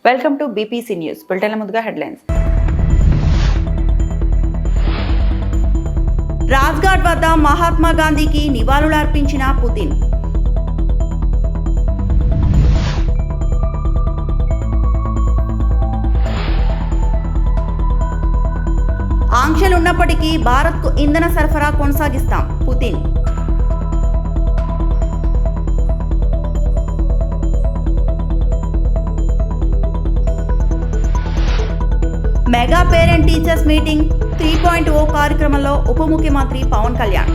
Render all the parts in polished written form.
Welcome to BPC news. బులెటిన్ల ముందుగా headlines. Rajghat వద్ద మహాత్మా గాంధీకి నివాళులు అర్పించిన పుతిన్. ఆంక్షలున్నప్పటికీ భారత్కు ఇంధన సరఫరా కొనసాగిస్తాం Putin. Mega parent teachers meeting 3.0 కార్యక్రమంలో ఉప ముఖ్యమంత్రి పవన్ కళ్యాణ్.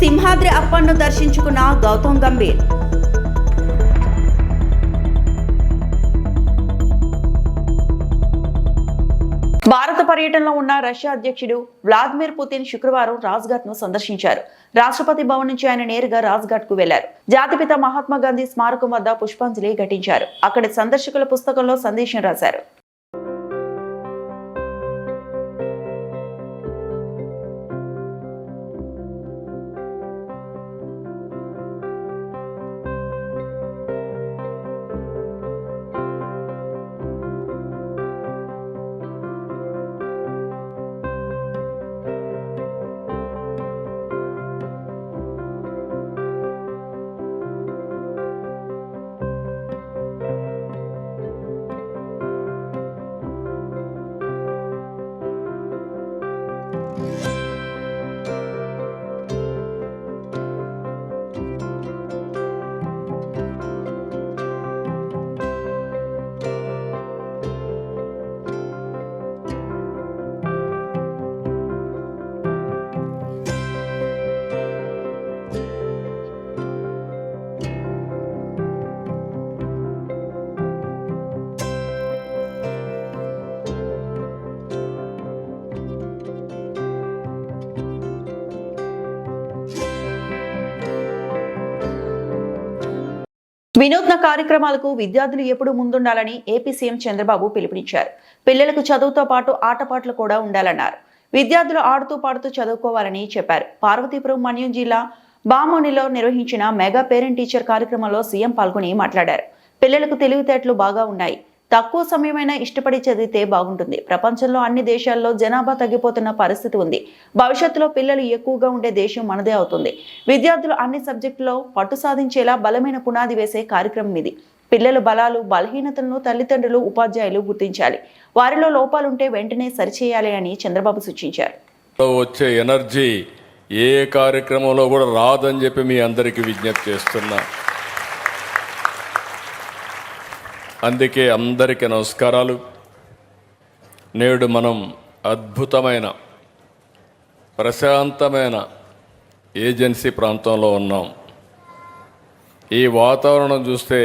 సింహాద్రి అప్పన్ను దర్శించుకున్న గౌతమ్ గంభీర్. భారత పర్యటనలో ఉన్న రష్యా అధ్యక్షుడు వ్లాదిమిర్ పుతిన్ శుక్రవారం రాజ్ఘాట్ ను సందర్శించారు. రాష్ట్రపతి భవన్ నుంచి ఆయన నేరుగా రాజ్ఘాట్ కు వెళ్లారు. జాతిపిత మహాత్మా గాంధీ స్మారకం వద్ద పుష్పాంజలి ఘటించారు. అక్కడి సందర్శకుల పుస్తకంలో సందేశం రాశారు. వినూత్న కార్యక్రమాలకు విద్యార్థులు ఎప్పుడు ముందుండాలని ఏపీ సీఎం చంద్రబాబు పిలుపునిచ్చారు. పిల్లలకు చదువుతో పాటు ఆటపాటలు కూడా ఉండాలన్నారు. విద్యార్థులు ఆడుతూ పాడుతూ చదువుకోవాలని చెప్పారు. పార్వతీపురం మన్యం జిల్లా బామోనిలో నిర్వహించిన మెగా పేరెంట్ టీచర్ కార్యక్రమంలో సీఎం పాల్గొని మాట్లాడారు. పిల్లలకు తెలివితేటలు బాగా ఉన్నాయి. తక్కువ సమయమైనా ఇష్టపడి చదివితే బాగుంటుంది. ప్రపంచంలో అన్ని దేశాల్లో జనాభా తగ్గిపోతున్న పరిస్థితి ఉంది. భవిష్యత్తులో పిల్లలు ఎక్కువగా ఉండే దేశం మనదే అవుతుంది. విద్యార్థులు అన్ని సబ్జెక్టులో పట్టు సాధించేలా బలమైన పునాది వేసే కార్యక్రమం ఇది. పిల్లల బలాలు బలహీనతలను తల్లిదండ్రులు ఉపాధ్యాయులు గుర్తించాలి. వారిలో లోపాలుంటే వెంటనే సరిచేయాలి అని చంద్రబాబు సూచించారు. వచ్చే ఎనర్జీ ఏ కార్యక్రమంలో కూడా రాదని చెప్పి మీ అందరికీ విజ్ఞప్తి చేస్తున్నా. అందుకే అందరికీ నమస్కారాలు. నేడు మనం అద్భుతమైన ప్రశాంతమైన ఏజెన్సీ ప్రాంతంలో ఉన్నాం. ఈ వాతావరణం చూస్తే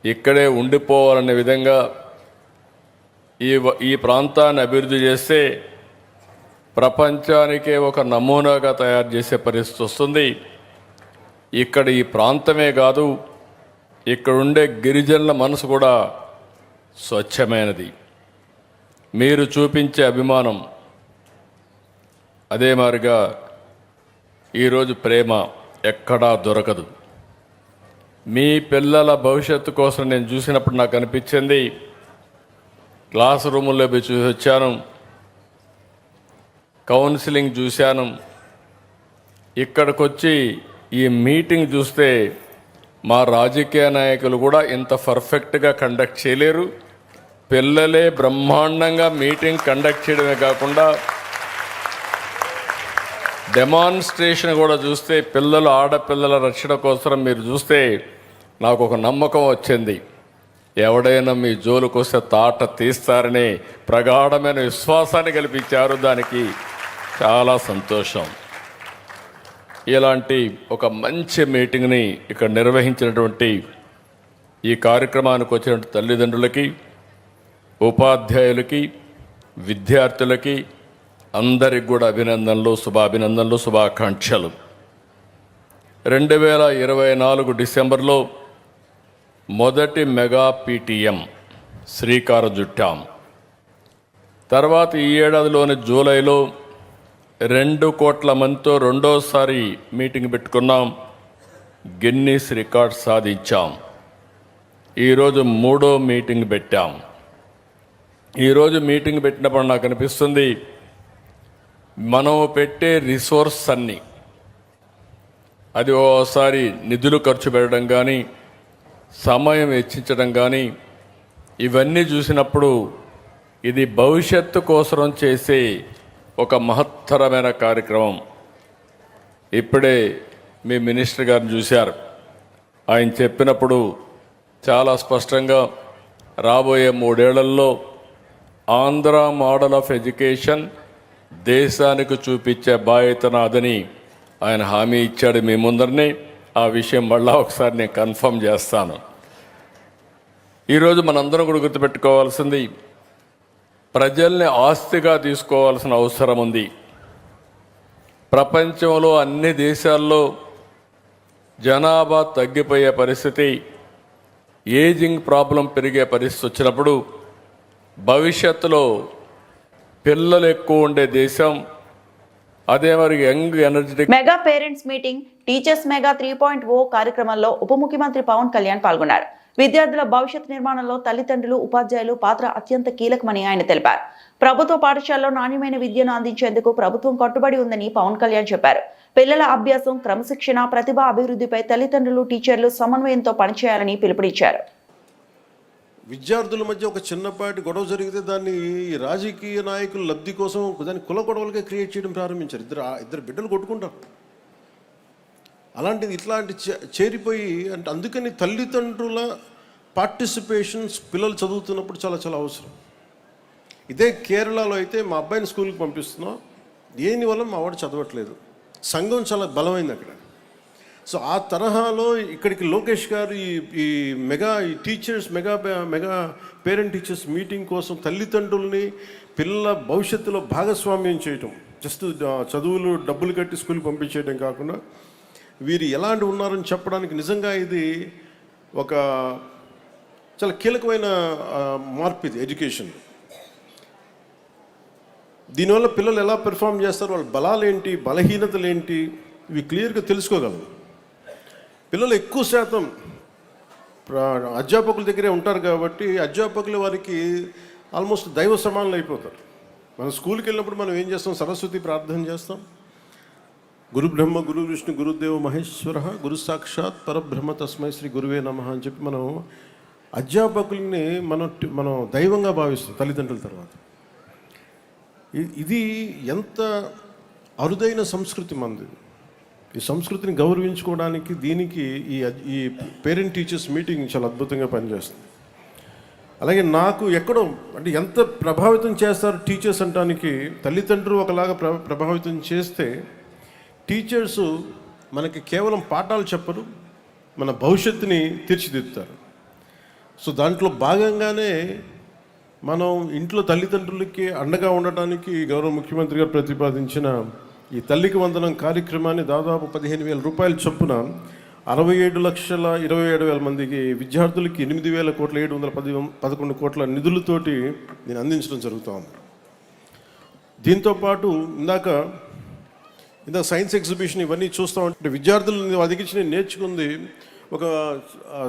ఇక్కడే ఉండిపోవాలనే విధంగా ఈ ప్రాంతాన్ని అభివృద్ధి చేస్తే ప్రపంచానికే ఒక నమూనాగా తయారు చేసే పరిస్థితి వస్తుంది. ఇక్కడ ఈ ప్రాంతమే కాదు, ఇక్కడ ఉండే గిరిజనుల మనసు కూడా స్వచ్ఛమైనది. మీరు చూపించే అభిమానం అదే మాదిరిగా ఈరోజు ప్రేమ ఎక్కడా దొరకదు. మీ పిల్లల భవిష్యత్తు కోసం నేను చూసినప్పుడు నాకు అనిపించింది, క్లాస్ రూముల్లో పోయి చూసి వచ్చాను, కౌన్సిలింగ్ చూశాను. ఇక్కడికి వచ్చి ఈ మీటింగ్ చూస్తే మా రాజకీయ నాయకులు కూడా ఇంత పర్ఫెక్ట్గా కండక్ట్ చేయలేరు. పిల్లలే బ్రహ్మాండంగా మీటింగ్ కండక్ట్ చేయడమే కాకుండా డెమాన్స్ట్రేషన్ కూడా చూస్తే పిల్లలు ఆడపిల్లల రక్షణ కోసం మీరు చూస్తే నాకు ఒక నమ్మకం వచ్చింది. ఎవడైనా మీ జోలికి వస్తే తాట తీస్తారని ప్రగాఢమైన విశ్వాసాన్ని కల్పించారు. దానికి చాలా సంతోషం. ఇలాంటి ఒక మంచి మీటింగ్ని ఇక్కడ నిర్వహించినటువంటి ఈ కార్యక్రమానికి వచ్చిన తల్లిదండ్రులకి, ఉపాధ్యాయులకి, విద్యార్థులకి అందరికి కూడా అభినందనలు, శుభాకాంక్షలు. 2024 డిసెంబర్లో మొదటి మెగా పీటీఎం శ్రీకారం చుట్టాం. తర్వాత ఈ ఏడాదిలోని జూలైలో 2 కోట్ల మందితో రెండోసారి మీటింగ్ పెట్టుకున్నాం. గిన్నీస్ రికార్డ్ సాధించాం. ఈరోజు 3వ మీటింగ్ పెట్టాం. ఈరోజు మీటింగ్ పెట్టినప్పుడు నాకు అనిపిస్తుంది, మనం పెట్టే రిసోర్స్ అన్నీ, అది ఓసారి నిధులు ఖర్చు పెట్టడం కానీ, సమయం వెచ్చించడం కానీ, ఇవన్నీ చూసినప్పుడు ఇది భవిష్యత్తు కోసం చేసే ఒక మహత్తరమైన కార్యక్రమం. ఇప్పుడే మీ మినిస్టర్ గారిని చూశారు. ఆయన చెప్పినప్పుడు చాలా స్పష్టంగా రాబోయే 3 ఏళ్లలో ఆంధ్ర మోడల్ ఆఫ్ ఎడ్యుకేషన్ దేశానికి చూపించే బాధ్యత నాదని ఆయన హామీ ఇచ్చాడు మీ ముందరనే. ఆ విషయం మళ్ళా ఒకసారి నేను కన్ఫర్మ్ చేస్తాను. ఈరోజు మనందరం కూడా గుర్తుపెట్టుకోవాల్సింది, ప్రజల్ని ఆస్తిగా తీసుకోవాల్సిన అవసరం ఉంది. ప్రపంచంలో అన్ని దేశాల్లో జనాభా తగ్గిపోయే పరిస్థితి, ఏజింగ్ ప్రాబ్లం పెరిగే పరిస్థితి వచ్చినప్పుడు భవిష్యత్తులో పిల్లలు ఎక్కువ ఉండే దేశం, అదే మరి young energetic. Mega parents meeting teachers mega 3.0 కార్యక్రమంలో ఉప ముఖ్యమంత్రి పవన్ కళ్యాణ్ పాల్గొన్నారు. విద్యార్థుల భవిష్యత్ నిర్మాణంలో తల్లిదండ్రులు, ఉపాధ్యాయులు పాత్ర అత్యంత కీలకమని ఆయన తెలిపారు. ప్రభుత్వ పాఠశాలలో నాణ్యమైన విద్యను అందించేందుకు ప్రభుత్వం కట్టుబడి ఉందని పవన్ కళ్యాణ్ చెప్పారు. పిల్లల అభ్యాసం, క్రమశిక్షణ, ప్రతిభ అభివృద్ధిపై తల్లిదండ్రులు, టీచర్లు సమన్వయంతో పనిచేయాలని పిలుపునిచ్చారు. విద్యార్థుల మధ్య ఒక చిన్నపాటి గొడవ జరిగితే దాన్ని ఈ రాజకీయ నాయకుల లబ్ధి కోసం దాన్ని కుల గొడవలుగా క్రియేట్ చేయడం ప్రారంభించారు. ఇద్దరు బిడ్డలు కొట్టుకుంటారు. అలాంటిది ఇట్లాంటి చేరిపోయి, అంటే అందుకని తల్లిదండ్రుల పార్టిసిపేషన్స్ పిల్లలు చదువుతున్నప్పుడు చాలా చాలా అవసరం. ఇదే కేరళలో అయితే మా అబ్బాయిని స్కూల్కి పంపిస్తున్నాం, దేనివల్ల మా వాడు చదవట్లేదు, సంఘం చాలా బలమైంది అక్కడ. సో ఆ తరహాలో ఇక్కడికి లోకేష్ గారు ఈ teachers mega parent teachers meeting కోసం తల్లిదండ్రుల్ని పిల్లల భవిష్యత్తులో భాగస్వామ్యం చేయటం, జస్ట్ చదువులు డబ్బులు కట్టి స్కూల్కి పంపించేయడం కాకుండా వీరు ఎలాంటి ఉన్నారని చెప్పడానికి నిజంగా ఇది ఒక చాలా కీలకమైన మార్పు. ఇది ఎడ్యుకేషన్. దీనివల్ల పిల్లలు ఎలా పెర్ఫామ్ చేస్తారు, వాళ్ళ బలాలు ఏంటి, బలహీనతలు ఏంటి, ఇవి క్లియర్గా తెలుసుకోగలరు. పిల్లలు ఎక్కువ శాతం అధ్యాపకుల దగ్గరే ఉంటారు కాబట్టి అధ్యాపకులు వారికి ఆల్మోస్ట్ దైవ సమానులు అయిపోతారు. మనం స్కూల్కి వెళ్ళినప్పుడు మనం ఏం చేస్తాం, సరస్వతి ప్రార్థన చేస్తాం, గురు బ్రహ్మ గురు విష్ణు గురుదేవ మహేశ్వర గురు సాక్షాత్ పరబ్రహ్మ తస్మై శ్రీ గురువే నమః అని చెప్పి మనం అధ్యాపకుల్ని మనం దైవంగా భావిస్తాం తల్లిదండ్రుల తర్వాత. ఇది ఎంత అరుదైన సంస్కృతి మనది. ఈ సంస్కృతిని గౌరవించుకోవడానికి దీనికి ఈ పేరెంట్ టీచర్స్ మీటింగ్ చాలా అద్భుతంగా పనిచేస్తుంది. అలాగే నాకు ఎక్కడో అంటే ఎంత ప్రభావితం చేస్తారు టీచర్స్ అనడానికి, తల్లిదండ్రులు ఒకలాగా ప్రభావితం చేస్తే టీచర్సు మనకి కేవలం పాఠాలు చెప్పరు, మన భవిష్యత్తుని తీర్చిదిద్దుతారు. సో దాంట్లో భాగంగానే మనం ఇంట్లో తల్లిదండ్రులకి అండగా ఉండటానికి గౌరవ ముఖ్యమంత్రి గారు ప్రతిపాదించిన ఈ తల్లికి వందనం కార్యక్రమాన్ని దాదాపు 15,000 రూపాయల చొప్పున 67,27,000 మందికి విద్యార్థులకి 8,711 కోట్ల నిధులతోటి నేను అందించడం జరుగుతూ ఉంది. దీంతోపాటు ఇందాక సైన్స్ ఎగ్జిబిషన్ ఇవన్నీ చూస్తూ ఉంటే విద్యార్థులు వాళ్ళ దగ్గర నుంచి నేను నేర్చుకుంది, ఒక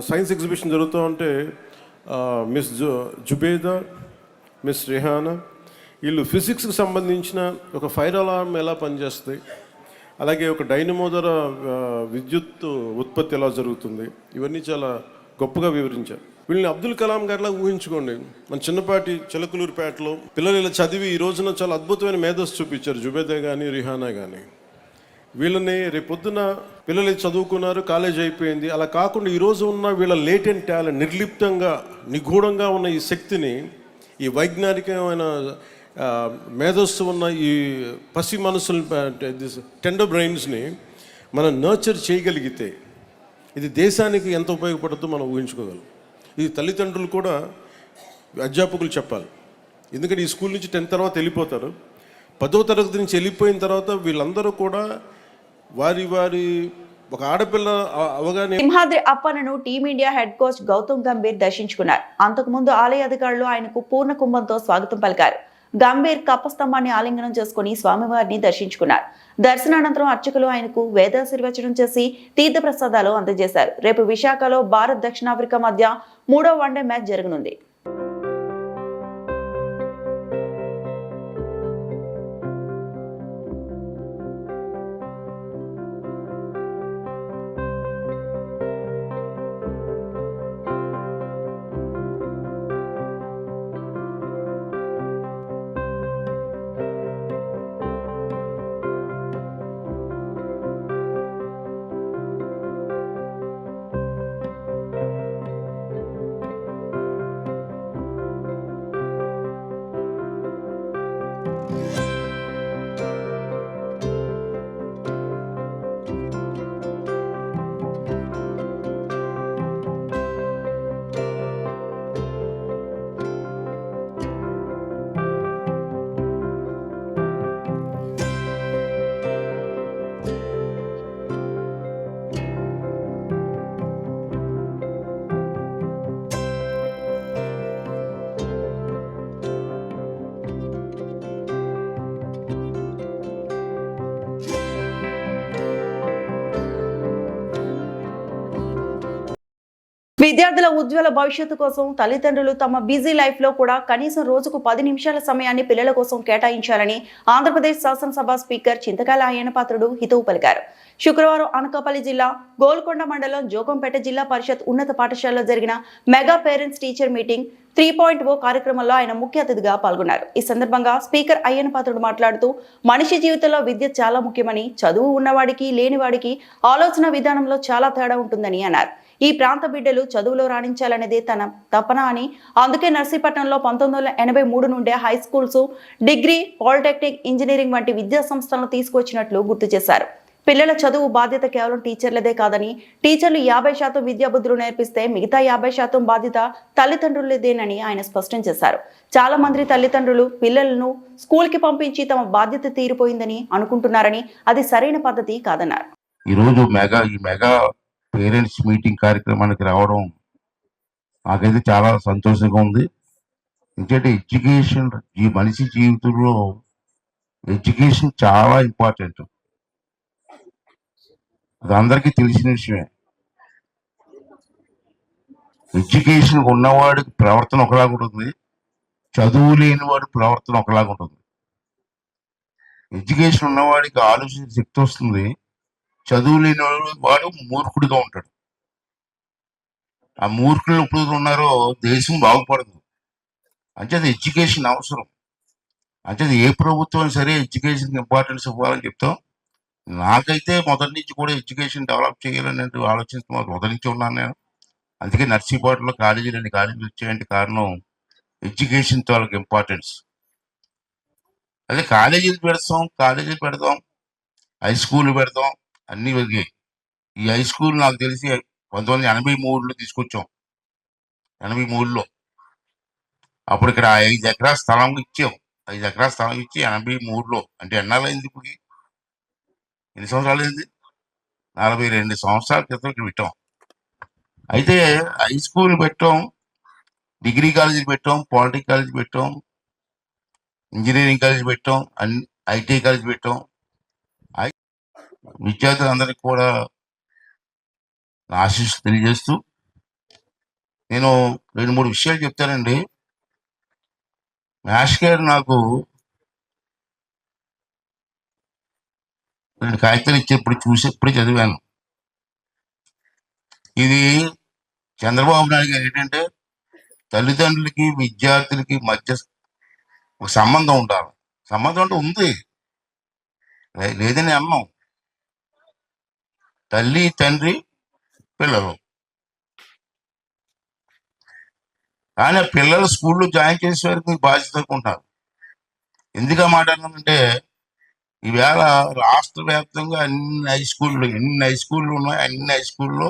సైన్స్ ఎగ్జిబిషన్ జరుగుతూ ఉంటే మిస్ జుబేదా, మిస్ రెహానా వీళ్ళు ఫిజిక్స్కి సంబంధించిన ఒక ఫైర్ అలారం ఎలా పనిచేస్తాయి, అలాగే ఒక డైనమో ద్వారా విద్యుత్ ఉత్పత్తి ఎలా జరుగుతుంది, ఇవన్నీ చాలా గొప్పగా వివరించారు. వీళ్ళని అబ్దుల్ కలాం గారిలా ఊహించుకోండి. మన చిన్నపాటి చిలకలూరుపేటలో పిల్లలు ఇలా చదివి ఈ రోజున చాలా అద్భుతమైన మేధస్సు చూపించారు, జుబేదా కానీ రిహానా కానీ. వీళ్ళని రేపొద్దున పిల్లలు చదువుకున్నారు, కాలేజ్ అయిపోయింది, అలా కాకుండా ఈరోజు ఉన్న వీళ్ళ లేటెంట్ టాలెంట్, నిర్లిప్తంగా నిగూఢంగా ఉన్న ఈ శక్తిని, ఈ వైజ్ఞానికమైన మేధస్సు ఉన్న ఈ పసి మనసులు, టెండర్ బ్రెయిన్స్ని మనం నర్చర్ చేయగలిగితే ఇది దేశానికి ఎంత ఉపయోగపడుతుందో మనం ఊహించుకోగలం. ఇది తల్లిదండ్రులు కూడా అధ్యాపకులు చెప్పాలి. ఎందుకంటే ఈ స్కూల్ నుంచి 10th తర్వాత వెళ్ళిపోతారు, 10వ తరగతి నుంచి వెళ్ళిపోయిన తర్వాత వీళ్ళందరూ కూడా వారి ఒక ఆడపిల్ల అవగానే. సింహాద్రి అప్పన్నను team India head coach Gautam Gambhir దర్శించుకున్నారు. అంతకుముందు ఆలయ అధికారులు ఆయనకు పూర్ణ కుంభంతో స్వాగతం పలికారు. గంభీర్ కప్పస్తంభాన్ని ఆలింగనం చేసుకుని స్వామివారిని దర్శించుకున్నారు. దర్శనానంతరం అర్చకులు ఆయనకు వేదాశీర్వచనం చేసి తీర్థప్రసాదాలు అందజేశారు. రేపు విశాఖలో భారత్ దక్షిణాఫ్రికా మధ్య 3వ వన్డే మ్యాచ్ జరగనుంది. విద్యార్థుల ఉజ్వల భవిష్యత్తు కోసం తల్లిదండ్రులు తమ బిజీ లైఫ్ లో కూడా కనీసం రోజుకు 10 నిమిషాల సమయాన్ని పిల్లల కోసం కేటాయించాలని ఆంధ్రప్రదేశ్ శాసనసభ స్పీకర్ చింతకాయల అయ్యన్నపాత్రుడు హితవు పలికారు. శుక్రవారం అనకాపల్లి జిల్లా గోల్కొండ మండలం జోగంపేట జిల్లా పరిషత్ ఉన్నత పాఠశాలలో జరిగిన మెగా పేరెంట్స్ టీచర్ మీటింగ్ 3.0 కార్యక్రమంలో ఆయన ముఖ్య అతిథిగా పాల్గొన్నారు. ఈ సందర్భంగా స్పీకర్ అయ్యన్నపాత్రుడు మాట్లాడుతూ మనిషి జీవితంలో విద్య చాలా ముఖ్యమని, చదువు ఉన్నవాడికి లేనివాడికి ఆలోచన విధానంలో చాలా తేడా ఉంటుందని అన్నారు. ఈ ప్రాంత బిడ్డలు చదువులో రాణించాలనేదే తన తపన అని, అందుకే నర్సీపట్నంలో 1983 నుండే high schools, degree, polytechnic, engineering వంటి విద్యా సంస్థలను తీసుకొచ్చినట్లు గుర్తు చేశారు. పిల్లల చదువు బాధ్యత కేవలం టీచర్లదే కాదని, టీచర్లు 50% విద్యాబుద్ధులు నేర్పిస్తే మిగతా 50% బాధ్యత తల్లిదండ్రులదేనని ఆయన స్పష్టం చేశారు. చాలా మంది తల్లిదండ్రులు పిల్లలను స్కూల్కి పంపించి తమ బాధ్యత తీరిపోయిందని అనుకుంటున్నారని, అది సరైన పద్ధతి కాదన్నారు. ఈరోజు మెగా పేరెంట్స్ మీటింగ్ కార్యక్రమానికి రావడం నాకైతే చాలా సంతోషంగా ఉంది. ఎందుకంటే ఎడ్యుకేషన్ ఈ మనిషి జీవితంలో ఎడ్యుకేషన్ చాలా ఇంపార్టెంట్. అది అందరికీ తెలిసిన విషయమే. ఎడ్యుకేషన్ ఉన్నవాడికి ప్రవర్తన ఒకలాగా ఉంటుంది, చదువు లేని వాడి ప్రవర్తన ఒకలాగా ఉంటుంది. ఎడ్యుకేషన్ ఉన్నవాడికి ఆలోచన శక్తి వస్తుంది, చదువు లేని వాడు మూర్ఖుడిగా ఉంటాడు. ఆ మూర్ఖులు ఎప్పుడు ఉన్నారో దేశం బాగుపడదు. అంచేది ఎడ్యుకేషన్ అవసరం. అంచేది ఏ ప్రభుత్వం సరే ఎడ్యుకేషన్కి ఇంపార్టెన్స్ ఇవ్వాలని చెప్తాం. నాకైతే మొదటి నుంచి కూడా ఎడ్యుకేషన్ డెవలప్ చేయాలనే ఆలోచన మొదటి నుంచి ఉన్నాను నేను. అందుకే నర్సీపట్నంలో కాలేజీలు వచ్చాయంటే కారణం ఎడ్యుకేషన్ వాళ్ళకి ఇంపార్టెన్స్. అదే కాలేజీలు పెడతాం, హై స్కూల్ పెడతాం, అన్నీ పెరిగాయి. ఈ హై స్కూల్ నాకు తెలిసి 1983లో తీసుకొచ్చాం. 83లో అప్పుడు ఇక్కడ 5 ఎకరాల స్థలం ఇచ్చాం. 5 ఎకరాల స్థలం ఇచ్చి 83లో, అంటే ఎన్నాళ్ళైంది ఇప్పుడు? ఎన్ని సంవత్సరాలు అయింది? 42 సంవత్సరాల క్రితం ఇక్కడ పెట్టాం. అయితే హై స్కూల్ పెట్టాం, డిగ్రీ కాలేజీలు పెట్టాం, పాలిటెక్నిక్ కాలేజీ పెట్టాం, ఇంజనీరింగ్ కాలేజీ పెట్టాం, ఐటీ కాలేజీ పెట్టాం. విద్యార్థులందరికీ కూడా ఆశీస్సు తెలియజేస్తూ నేను 2-3 విషయాలు చెప్తానండి. మ్యాథ్స్ గారు నాకు 2 కాగితాలు ఇచ్చేప్పుడు ఇప్పుడే చదివాను. ఇది చంద్రబాబు నాయుడు గారు ఏంటంటే తల్లిదండ్రులకి విద్యార్థులకి మధ్య ఒక సంబంధం ఉండాలి. సంబంధం అంటే ఉంది, లేదని అన్నాం. తల్లి, తండ్రి, పిల్లలు. కానీ ఆ పిల్లలు స్కూల్లో జాయిన్ చేసే వరకు బాధ్యత ఉంటారు. ఎందుకు మాట్లాడినామంటే ఈవేళ రాష్ట్ర వ్యాప్తంగా ఎన్ని హై స్కూళ్ళు ఉన్నాయి, అన్ని హై స్కూల్లో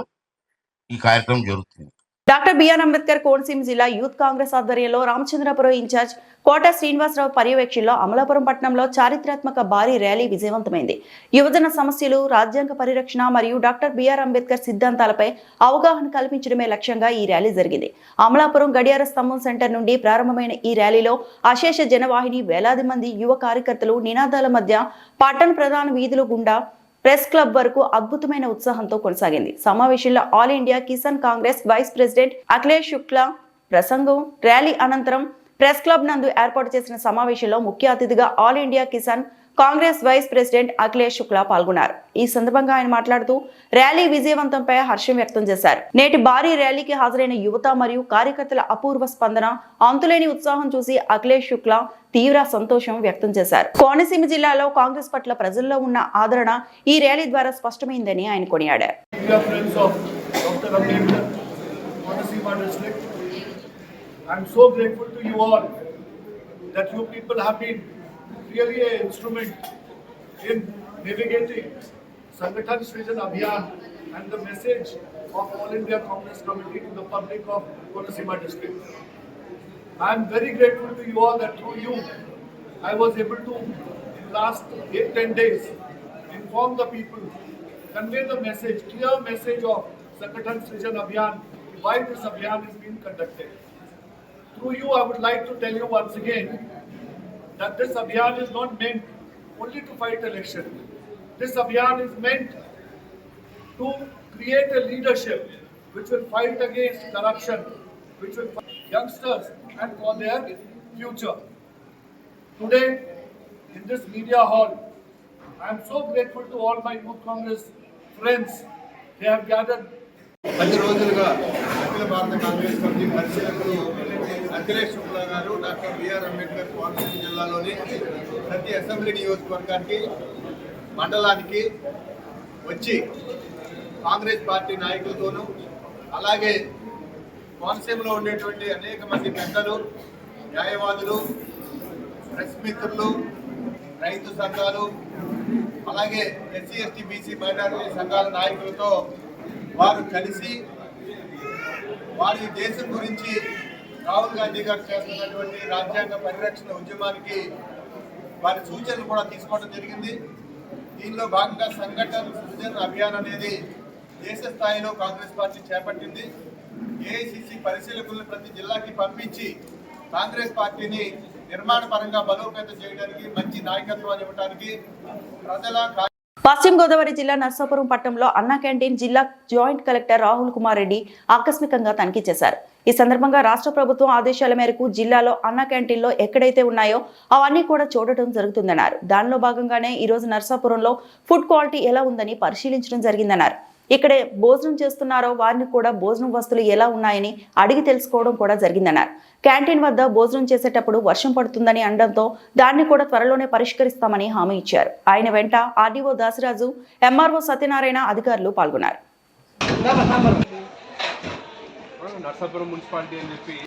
ఈ కార్యక్రమం జరుగుతుంది. డాక్టర్ బిఆర్ అంబేద్కర్ కోనసీమ జిల్లా యూత్ కాంగ్రెస్ ఆధ్వర్యంలో రామచంద్రపురం ఇన్ఛార్జ్ కోట శ్రీనివాసరావు పర్యవేక్షణలో అమలాపురం పట్టణంలో చారిత్రాత్మక భారీ ర్యాలీ విజయవంతమైంది. యువజన సమస్యలు, రాజ్యాంగ పరిరక్షణ మరియు డాక్టర్ బిఆర్ అంబేద్కర్ సిద్ధాంతాలపై అవగాహన కల్పించడమే లక్ష్యంగా ఈ ర్యాలీ జరిగింది. అమలాపురం గడియార స్తంభం సెంటర్ నుండి ప్రారంభమైన ఈ ర్యాలీలో అశేష జనవాహిని, వేలాది మంది యువ కార్యకర్తలు నినాదాల మధ్య పట్టణ ప్రధాన వీధుల గుండా ప్రెస్ క్లబ్ వరకు అద్భుతమైన ఉత్సాహంతో కొనసాగింది. సమావేశంలో all India Kisan Congress vice president Akhilesh Shukla ప్రసంగం. ర్యాలీ అనంతరం ప్రెస్ క్లబ్ నందు ఏర్పాటు చేసిన సమావేశంలో ముఖ్య అతిథిగా all India Kisan Congress vice president Akhilesh Shukla పాల్గొన్నారు. ఈ సందర్భంగా ఆయన మాట్లాడుతూ ర్యాలీ విజయవంతంపై హర్షం వ్యక్తం చేశారు. నేటి భారీ ర్యాలీకి హాజరైన యువత మరియు కార్యకర్తల అపూర్వ స్పందన, అంతులేని ఉత్సాహం చూసి అఖిలేష్ శుక్లా తీవ్ర సంతోషం వ్యక్తం చేశారు. కోనసీమ జిల్లాలో కాంగ్రెస్ పట్ల ప్రజల్లో ఉన్న ఆదరణ ఈ ర్యాలీ ద్వారా స్పష్టమైందని ఆయన కొనియాడారు. I'm so grateful to you all that you people have been really an instrument in navigating Sangathan Srijan Abhiyan and the message of All India Congress Committee to the public of Konaseema district. I am very grateful to you all that through you I was able to in last 8-10 days inform the people, convey the message, clear message of Sangathan Srijan Abhiyan, why this Abhiyan is being conducted. Through you, I would like to tell you once again that this Abhiyan is not meant only to fight election. This Abhiyan is meant to create a leadership which will fight against corruption, which will fight youngsters and for their future. Today, in this media hall, I am so grateful to all my Youth Congress friends. They have gathered. 10 రోజులుగా అఖిల భారత Congress committee పరిశీలకులు అఖిలేష్ శుక్లా గారు doctor BR Ambedkar Konaseema జిల్లాలోని ప్రతి assembly నియోజకవర్గానికి, మండలానికి వచ్చి Congress party నాయకులతోనూ, అలాగే కోనసీమలో ఉండేటువంటి అనేక మంది పెద్దలు, న్యాయవాదులు, ప్రెస్ మిత్రులు, రైతు సంఘాలు, అలాగే ఎస్సీ ఎస్టీ బీసీ మైనారిటీ సంఘాల నాయకులతో వారు కలిసి వారి దేశం గురించి రాహుల్ గాంధీ గారు చేస్తున్నటువంటి రాజ్యాంగ పరిరక్షణ ఉద్యమానికి వారి సూచనలు కూడా తీసుకోవడం జరిగింది. దీనిలో భాగంగా సంఘటన సృజన్ అభియాన్ అనేది దేశ స్థాయిలో కాంగ్రెస్ పార్టీ చేపట్టింది. ఏఐసిసి పరిశీలకులను ప్రతి జిల్లాకి పంపించి కాంగ్రెస్ పార్టీని నిర్మాణ పరంగా బలోపేతం చేయడానికి, మంచి నాయకత్వాన్ని ఇవ్వడానికి ప్రజల పశ్చిమ గోదావరి జిల్లా నర్సాపురం పట్టణంలో అన్నా క్యాంటీన్ జిల్లా జాయింట్ కలెక్టర్ రాహుల్ కుమార్ రెడ్డి ఆకస్మికంగా తనిఖీ చేశారు. ఈ సందర్భంగా రాష్ట్ర ప్రభుత్వం ఆదేశాల మేరకు జిల్లాలో అన్నా క్యాంటీన్లో ఎక్కడైతే ఉన్నాయో అవన్నీ కూడా చూడటం జరుగుతుందన్నారు. దానిలో భాగంగానే ఈ రోజు నర్సాపురంలో ఫుడ్ క్వాలిటీ ఎలా ఉందని పరిశీలించడం జరిగిందన్నారు. ఇక్కడే భోజనం చేస్తున్నారో వారిని కూడా భోజనం వస్తువులు ఎలా ఉన్నాయని అడిగి తెలుసుకోవడం కూడా జరిగిందన్నారు. క్యాంటీన్ వద్ద భోజనం చేసేటప్పుడు వర్షం పడుతుందని అనడంతో దాన్ని కూడా త్వరలోనే పరిష్కరిస్తామని హామీ ఇచ్చారు. ఆయన వెంట ఆర్డీఓ దాసరాజు, ఎంఆర్ఓ సత్యనారాయణ అధికారులు పాల్గొన్నారు. నర్సాపురం మున్సిపాలిటీ అని చెప్పి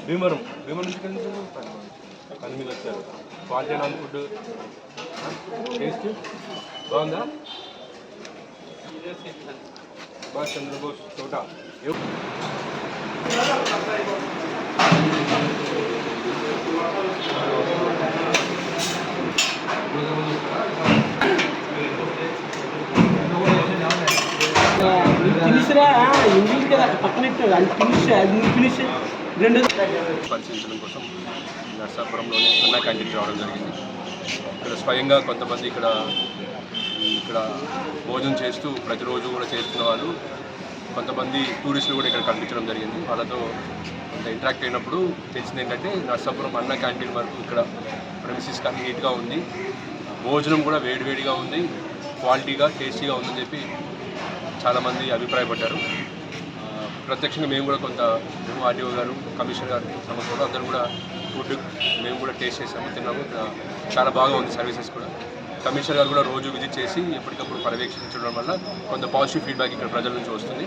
భీమవరం నుంచి కని మీద వచ్చారు. క్వాలిటీ నాన్ ఫుడ్ టేస్ట్ బాగుందా? బాగా చంద్రబోస్ తోట పరిశీలించడం కోసం నర్సాపురంలోని అన్నా క్యాంటీన్కి రావడం జరిగింది. ఇక్కడ స్వయంగా కొంతమంది ఇక్కడ భోజనం చేస్తూ ప్రతిరోజు కూడా చేస్తున్న వాళ్ళు, కొంతమంది టూరిస్టులు కూడా ఇక్కడ కనిపించడం జరిగింది. వాళ్ళతో కొంత ఇంటరాక్ట్ అయినప్పుడు తెలిసింది ఏంటంటే నర్సాపురం అన్నా క్యాంటీన్ వరకు ఇక్కడ ప్రెమిసిస్ కానీ నీట్గా ఉంది, భోజనం కూడా వేడివేడిగా ఉంది, క్వాలిటీగా టేస్టీగా ఉందని చెప్పి చాలామంది అభిప్రాయపడ్డారు. ప్రత్యక్షంగా మేము కూడా మేము ఆర్డీఓ గారు, కమిషనర్ గారు సంస్థలో అందరూ కూడా ఫుడ్ మేము కూడా టేస్ట్ చేసాము, తిన్నాము. చాలా బాగా ఉంది సర్వీసెస్ కూడా. కమిషనర్ గారు కూడా రోజు విజిట్ చేసి ఎప్పటికప్పుడు పర్యవేక్షించడం వల్ల కొంత పాజిటివ్ ఫీడ్బ్యాక్ ఇక్కడ ప్రజల నుంచి వస్తుంది.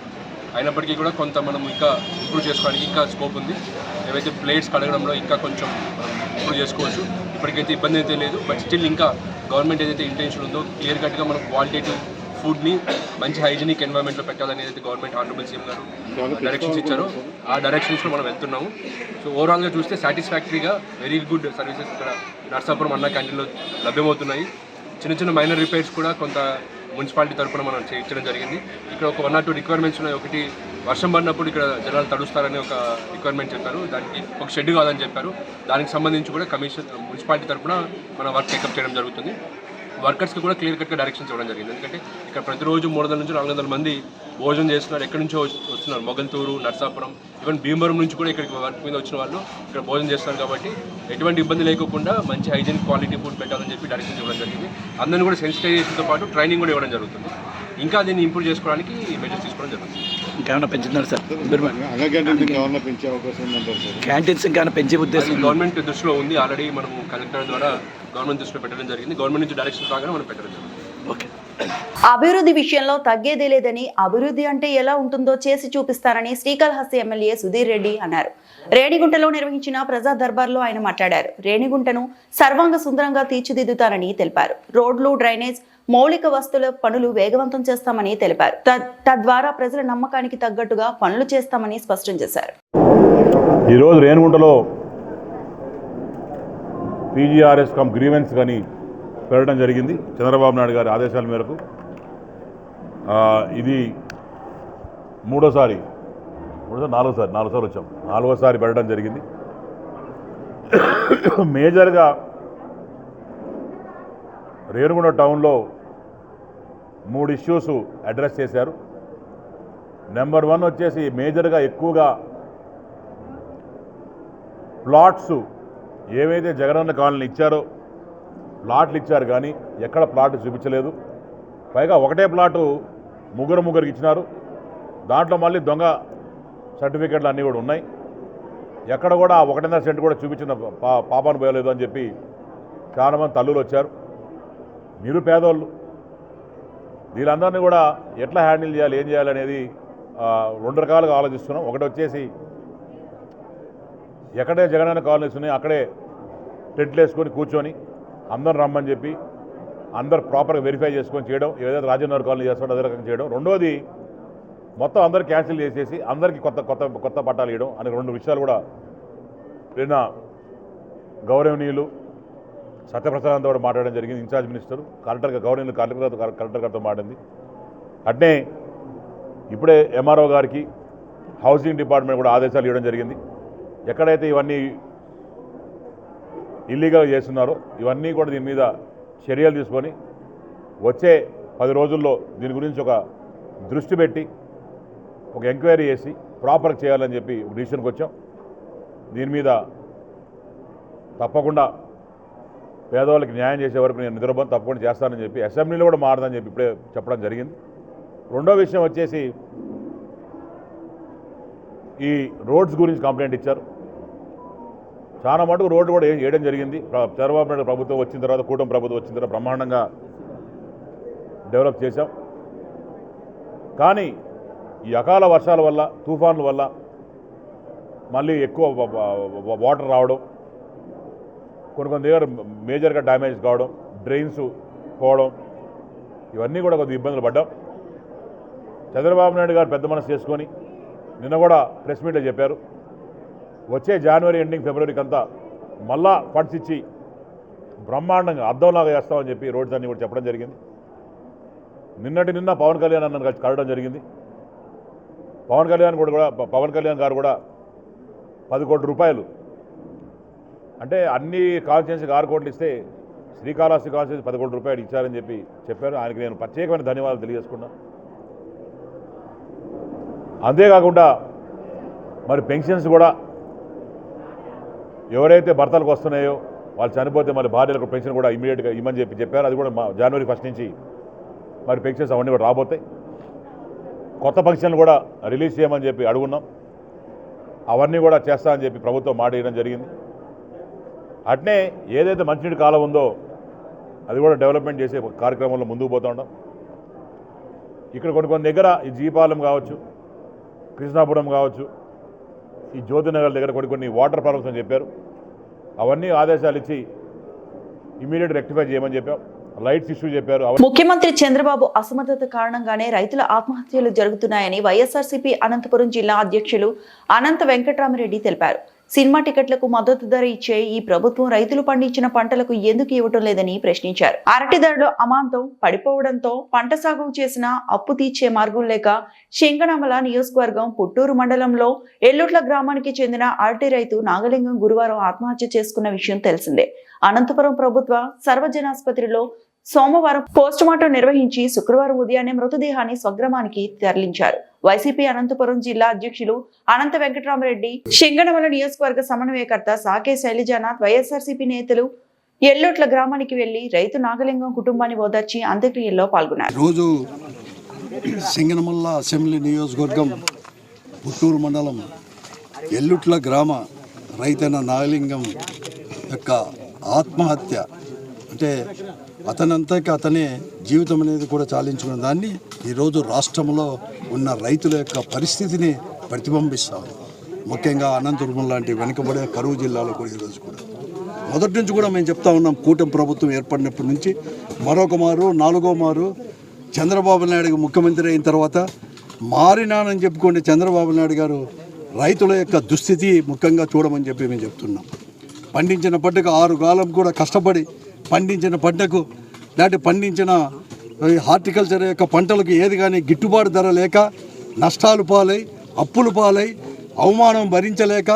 అయినప్పటికీ కూడా కొంత మనం ఇంకా ఇంప్రూవ్ చేసుకోవడానికి ఇంకా స్కోప్ ఉంది. ఏవైతే ప్లేట్స్ కడగడంలో ఇంకా కొంచెం మనం ఇంప్రూవ్ చేసుకోవచ్చు. ఇప్పటికైతే ఇబ్బంది అయితే లేదు, బట్ స్టిల్ ఇంకా గవర్నమెంట్ ఏదైతే ఇంటెన్షన్ ఉందో క్లియర్ కట్గా మనం క్వాలిటేటివ్ ఫుడ్ని మంచి హైజీనిక్ ఎన్వైరన్మెంట్లో పెట్టాలని ఏదైతే గవర్నమెంట్ ఆనరబుల్ సీఎం గారు డైరెక్షన్స్ ఇచ్చారో ఆ డైరెక్షన్స్లో మనం వెళ్తున్నాము. సో ఓవరాల్గా చూస్తే సాటిస్ఫాక్టరీగా వెరీ గుడ్ సర్వీసెస్ ఇక్కడ నర్సాపురం అన్న క్యాంటీన్లో లభ్యమవుతున్నాయి. చిన్న చిన్న మైనర్ రిపేర్స్ కూడా కొంత మున్సిపాలిటీ తరఫున మనం చేయించడం జరిగింది. ఇక్కడ ఒక 1 or 2 రిక్వైర్మెంట్స్ ఉన్నాయి. ఒకటి వర్షం పడినప్పుడు ఇక్కడ జనాలు తడుస్తారని ఒక రిక్వైర్మెంట్ చెప్పారు, దానికి ఒక షెడ్ కాదని చెప్పారు. దానికి సంబంధించి కూడా మున్సిపాలిటీ తరఫున మనం వర్క్ టేకప్ చేయడం జరుగుతుంది. వర్కర్స్కి కూడా క్లియర్ కట్గా డైరెక్షన్స్ ఇవ్వడం జరిగింది. ఎందుకంటే ఇక్కడ ప్రతిరోజు 300 నుంచి 400 మంది భోజనం చేస్తున్నారు. ఎక్కడి నుంచో వస్తున్నారు, మొగల్తూరు, నర్సాపురం, ఈవెన్ భీమవరం నుంచి కూడా ఇక్కడికి వర్క్ మీద వచ్చిన వాళ్ళు ఇక్కడ భోజనం చేస్తున్నారు. కాబట్టి ఎటువంటి ఇబ్బంది లేకుండా మంచి హైజీన్ క్వాలిటీ ఫుడ్ పెట్టాలని చెప్పి డైరెక్షన్స్ ఇవ్వడం జరిగింది. అందరినీ కూడా సెన్సిటైజేషన్తో పాటు ట్రైనింగ్ కూడా ఇవ్వడం జరుగుతుంది. ఇంకా దీన్ని ఇంప్రూవ్ చేసుకోవడానికి మెజర్స్ తీసుకోవడం జరుగుతుంది. ఇంకేమైనా పెంచుతున్నారు సార్? క్యాంటీన్స్ ఇంకేమైనా పెంచే ఉద్దేశం గవర్నమెంట్ దృష్టిలో ఉంది. ఆల్రెడీ మనం కలెక్టర్ ద్వారా గవర్నమెంట్ దృష్టిలో పెట్టడం జరిగింది. గవర్నమెంట్ నుంచి డైరెక్షన్ రాగానే మనం పెట్టడం జరిగింది. ఓకే. అభివృద్ధి విషయంలో తగ్గేదే లేదని, అభివృద్ధి అంటే ఎలా ఉంటుందో చేసి చూపిస్తారని శ్రీకాళహస్తి ఎమ్మెల్యే సుధీర్ రెడ్డి అన్నారు. రేణిగుంటలో నిర్వహించిన ప్రజా దర్బార్లో ఆయన మాట్లాడారు. రేణిగుంటను సర్వాంగ సుందరంగా తీర్చిదిద్దుతారని తెలిపారు. రోడ్లు, డ్రైనేజ్, మౌలిక వస్తువుల పనులు వేగవంతం చేస్తామని తెలిపారు. తద్వారా ప్రజల నమ్మకానికి తగ్గట్టుగా పనులు చేస్తామని స్పష్టం చేశారు. ఈరోజు రేణిగుంటలో పీజీఆర్ఎస్ కమ్ గ్రీవెన్స్ కానీ పెట్టడం జరిగింది చంద్రబాబు నాయుడు గారి ఆదేశాల మేరకు. ఇది నాలుగోసారి వచ్చాం. 4వసారి పెట్టడం జరిగింది. మేజర్గా రేణిగుంట టౌన్లో 3 ఇష్యూస్ అడ్రస్ చేశారు. నెంబర్ 1 వచ్చేసి మేజర్గా ఎక్కువగా ప్లాట్స్ ఏవైతే జగనన్న కాలనీ ఇచ్చారో ప్లాట్లు ఇచ్చారు, కానీ ఎక్కడ ప్లాట్ చూపించలేదు. పైగా ఒకటే ప్లాటు ముగ్గురికి ఇచ్చినారు. దాంట్లో మళ్ళీ దొంగ సర్టిఫికెట్లు అన్నీ కూడా ఉన్నాయి. ఎక్కడ కూడా 1.5 సెంట్ కూడా చూపించిన పాపాను పోయలేదు అని చెప్పి చాలామంది తల్లులు వచ్చారు. మీరు పేదోళ్ళు, వీళ్ళందరినీ కూడా ఎట్లా హ్యాండిల్ చేయాలి, ఏం చేయాలి అనేది 2 రకాలుగా ఆలోచిస్తున్నాం. ఒకటి వచ్చేసి ఎక్కడే జగనన్న కాలనీస్ ఉన్నాయి అక్కడే టెంట్లు వేసుకొని కూర్చొని అందరూ రమ్మని చెప్పి అందరు ప్రాపర్గా వెరిఫై చేసుకొని చేయడం, ఏదైతే రాజేంద్ర కాలనీ చేస్తాడో అదే రకంగా చేయడం. రెండోది మొత్తం అందరు క్యాన్సిల్ చేసేసి అందరికీ కొత్త పట్టాలు ఇవ్వడం అనే 2 విషయాలు కూడా నిన్న గౌరవనీయులు సత్యప్రసాద్ కూడా మాట్లాడడం జరిగింది. ఇన్ఛార్జ్ మినిస్టర్ గౌరవనీయులు కలెక్టర్ గారితో మాట్లాడింది. అట్నే ఇప్పుడే ఎంఆర్ఓ గారికి హౌసింగ్ డిపార్ట్మెంట్ కూడా ఆదేశాలు ఇవ్వడం జరిగింది. ఎక్కడైతే ఇవన్నీ ఇల్లీగల్ చేస్తున్నారో ఇవన్నీ కూడా దీని మీద చర్యలు తీసుకొని వచ్చే 10 రోజుల్లో దీని గురించి ఒక దృష్టి పెట్టి ఒక ఎంక్వైరీ చేసి ప్రాపర్గా చేయాలని చెప్పి ఒక డిసిషన్కి వచ్చాం. దీని మీద తప్పకుండా పేదవాళ్ళకి న్యాయం చేసే వరకు నేను నిద్రపోను, తప్పకుండా చేస్తానని చెప్పి అసెంబ్లీలో కూడా మారదని చెప్పి ఇప్పుడే చెప్పడం జరిగింది. రెండో విషయం వచ్చేసి ఈ రోడ్స్ గురించి కంప్లైంట్ ఇచ్చారు. చాలా మటుకు రోడ్డు కూడా వేయడం జరిగింది. చంద్రబాబు నాయుడు ప్రభుత్వం వచ్చిన తర్వాత, కూటమి ప్రభుత్వం వచ్చిన తర్వాత బ్రహ్మాండంగా డెవలప్ చేశాం. కానీ ఈ అకాల వర్షాల వల్ల, తుఫాన్ల వల్ల మళ్ళీ ఎక్కువ వాటర్ రావడం, కొన్ని దగ్గర మేజర్గా డ్యామేజ్ కావడం, డ్రైన్స్ పోవడం, ఇవన్నీ కూడా కొద్దిగా ఇబ్బందులు పడ్డాం. చంద్రబాబు నాయుడు గారు పెద్ద మనసు చేసుకొని నిన్న కూడా ప్రెస్ మీట్లో చెప్పారు, వచ్చే జనవరి ఎండింగ్ ఫిబ్రవరికి అంతా మళ్ళా ఫండ్స్ ఇచ్చి బ్రహ్మాండంగా అద్దంలాగా చేస్తామని చెప్పి రోడ్స్ అన్నీ కూడా చెప్పడం జరిగింది. నిన్న పవన్ కళ్యాణ్ అన్న కలవడం జరిగింది. పవన్ కళ్యాణ్ గారు కూడా 10 కోట్ల రూపాయలు, అంటే అన్ని కాన్స్టిట్యున్సీకి 6 కోట్లు ఇస్తే శ్రీకాళహస్తి కాన్స్టిట్యున్సీ 10 కోట్ల రూపాయలు ఇచ్చారని చెప్పి చెప్పారు. ఆయనకి నేను ప్రత్యేకమైన ధన్యవాదాలు తెలియజేసుకున్నా. అంతేకాకుండా మరి పెన్షన్స్ కూడా ఎవరైతే భర్తలకు వస్తున్నాయో వాళ్ళు చనిపోతే మరి భార్యలకు పెన్షన్ కూడా ఇమీడియట్గా ఇమ్మని చెప్పారు. అది కూడా జనవరి 1 నుంచి మరి పెన్షన్స్ అవన్నీ కూడా రాబోతాయి. కొత్త పెన్షన్లు కూడా రిలీజ్ చేయమని చెప్పి అడుగున్నాం. అవన్నీ కూడా చేస్తామని చెప్పి ప్రభుత్వం మాట ఇవ్వడం జరిగింది. అట్నే ఏదైతే మంచినీటి కాలం ఉందో అది కూడా డెవలప్మెంట్ చేసే కార్యక్రమంలో ముందుకు పోతూ ఉంటాం. ఇక్కడ కొన్ని దగ్గర ఈ జీపాలెం కావచ్చు, కృష్ణాపురం కావచ్చు, ఈ జ్యోతినగర్ దగ్గర కొన్ని వాటర్ ప్రాబ్లమ్స్ అని చెప్పారు. అవన్నీ ఆదేశాలు ఇచ్చి ఇమీడియట్ రెక్టిఫై చేయమని చెప్పాం. లైట్స్ ఇష్యూ చెప్పారు. ముఖ్యమంత్రి చంద్రబాబు అసమర్థత కారణంగానే రైతుల ఆత్మహత్యలు జరుగుతున్నాయని వైఎస్ఆర్సీపీ అనంతపురం జిల్లా అధ్యక్షులు అనంత వెంకట్రామరెడ్డి తెలిపారు. సినిమా టికెట్లకు మద్దతు ధర ఇచ్చే ఈ ప్రభుత్వం రైతులు పండించిన పంటలకు ఎందుకు ఇవ్వటం లేదని ప్రశ్నించారు. అరటి ధరలు అమాంతం పడిపోవడంతో పంట సాగు చేసిన అప్పు తీర్చే మార్గం లేక శంకనమల నియోజకవర్గం పుట్టూరు మండలంలో ఎల్లుట్ల గ్రామానికి చెందిన అరటి రైతు నాగలింగం గురువారం ఆత్మహత్య చేసుకున్న విషయం తెలిసిందే. అనంతపురం ప్రభుత్వ సర్వజనాసుపత్రిలో సోమవారం పోస్టుమార్టం నిర్వహించి శుక్రవారం ఉదయాన్నే మృతదేహాన్ని స్వగ్రామానికి తరలించారు. వైసీపీ అనంతపురం జిల్లా అధ్యక్షులు అనంత వెంకటరామరెడ్డి, శంగనమల నియోజకవర్గ సమన్వయకర్త సాకే శైలజానాథ్, వైఎస్ఆర్సీపీ నేతలు ఎల్లోట్ల గ్రామానికి వెళ్లి రైతు నాగలింగం కుటుంబాన్ని ఓదార్చి అంత్యక్రియల్లో పాల్గొన్నారు. రోజు సింగనమల్ల అసెంబ్లీ నియోజకవర్గం పుట్టూరు మండలం ఎల్లుట్ల గ్రామ రైతైన నాగలింగం యొక్క ఆత్మహత్య అంటే అతనంతకి అతనే జీవితం అనేది కూడా చాలించుకున్న దాన్ని ఈరోజు రాష్ట్రంలో ఉన్న రైతుల యొక్క పరిస్థితిని ప్రతిబింబిస్తాం. ముఖ్యంగా అనంతపురం లాంటి వెనుకబడే కరువు జిల్లాలో కూడా ఈరోజు కూడా మొదటి నుంచి కూడా మేము చెప్తా ఉన్నాం. కూటమి ప్రభుత్వం ఏర్పడినప్పటి నుంచి నాలుగో మారు చంద్రబాబు నాయుడు ముఖ్యమంత్రి అయిన తర్వాత మారినానని చెప్పుకోండి చంద్రబాబు నాయుడు గారు రైతుల యొక్క దుస్థితి ముఖ్యంగా చూడమని చెప్పి మేము చెప్తున్నాం. పండించిన పంటకు 6 కాలం కూడా కష్టపడి పండించిన పంటకు లేకపోతే పండించిన హార్టికల్చర్ యొక్క పంటలకు ఏది కానీ గిట్టుబాటు ధర లేక నష్టాలు పాలై అప్పులు పాలై అవమానం భరించలేక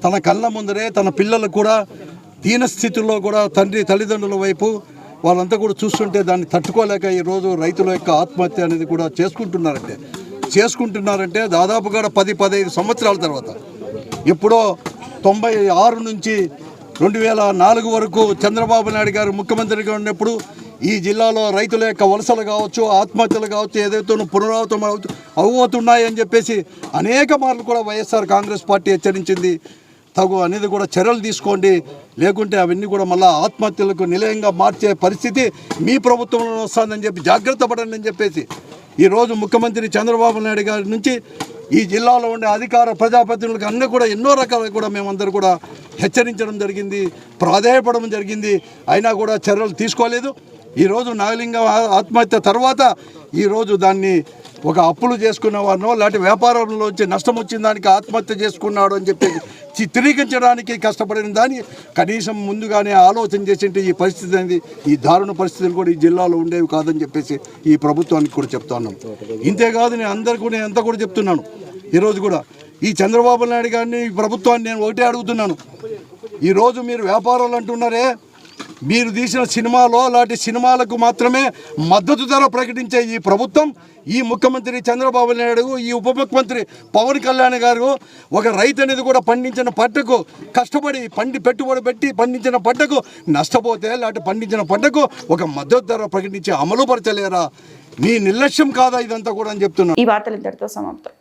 తన కళ్ళ ముందరే తన పిల్లలు కూడా దీనస్థితుల్లో కూడా తల్లిదండ్రుల వైపు వాళ్ళంతా కూడా చూస్తుంటే దాన్ని తట్టుకోలేక ఈరోజు రైతుల యొక్క ఆత్మహత్య అనేది కూడా చేసుకుంటున్నారంటే దాదాపుగా 10-15 సంవత్సరాల తర్వాత ఎప్పుడో 96 నుంచి 2004 వరకు చంద్రబాబు నాయుడు గారు ముఖ్యమంత్రిగా ఉన్నప్పుడు ఈ జిల్లాలో రైతుల యొక్క వలసలు కావచ్చు, ఆత్మహత్యలు కావచ్చు, ఏదైతే పునరావృతం అవుతున్నాయని చెప్పేసి అనేక మార్లు కూడా వైఎస్ఆర్ కాంగ్రెస్ పార్టీ హెచ్చరించింది. తగు అనేది కూడా చర్యలు తీసుకోండి, లేకుంటే అవన్నీ కూడా మళ్ళీ ఆత్మహత్యలకు నిలయంగా మార్చే పరిస్థితి మీ ప్రభుత్వంలో వస్తుందని చెప్పి జాగ్రత్త పడండి అని చెప్పేసి ఈరోజు ముఖ్యమంత్రి చంద్రబాబు నాయుడు గారి నుంచి ఈ జిల్లాలో ఉండే అధికార ప్రజాప్రతినిధులకు అన్నీ కూడా ఎన్నో రకాలు కూడా మేమందరూ కూడా హెచ్చరించడం జరిగింది, ప్రాధేయపడడం జరిగింది. అయినా కూడా చర్యలు తీసుకోలేదు. ఈరోజు నాగలింగం ఆత్మహత్య తర్వాత ఈరోజు దాన్ని ఒక అప్పులు చేసుకున్న వారినో లేకపోతే వ్యాపారంలోంచి నష్టం వచ్చిన దానికి ఆత్మహత్య చేసుకున్నాడు అని చెప్పి చిత్రీకరించడానికి కష్టపడిన దాన్ని కనీసం ముందుగానే ఆలోచన చేసింటే ఈ పరిస్థితి అనేది ఈ దారుణ పరిస్థితులు కూడా ఈ జిల్లాలో ఉండేవి కాదని చెప్పేసి ఈ ప్రభుత్వానికి కూడా చెప్తున్నాను. ఇంతేకాదు నేను అందరికీ అంతా కూడా చెప్తున్నాను. ఈరోజు కూడా ఈ చంద్రబాబు నాయుడు గారిని ఈ ప్రభుత్వాన్ని నేను ఒకటే అడుగుతున్నాను. ఈరోజు మీరు వ్యాపారాలు అంటున్నారే, మీరు తీసిన సినిమాలో లాంటి సినిమాలకు మాత్రమే మద్దతు ధర ప్రకటించే ఈ ప్రభుత్వం, ఈ ముఖ్యమంత్రి చంద్రబాబు నాయుడు, ఈ ఉప ముఖ్యమంత్రి పవన్ కళ్యాణ్ గారు ఒక రైతు అనేది కూడా పండించిన పంటకు కష్టపడి పెట్టుబడి పెట్టి పండించిన పంటకు నష్టపోతే లేకపోతే పండించిన పంటకు ఒక మద్దతు ధర ప్రకటించి అమలుపరచలేరా? మీ నిర్లక్ష్యం కాదా ఇదంతా కూడా అని చెప్తున్నా. ఈ వార్తలు ఇంతటితో సమాప్తం.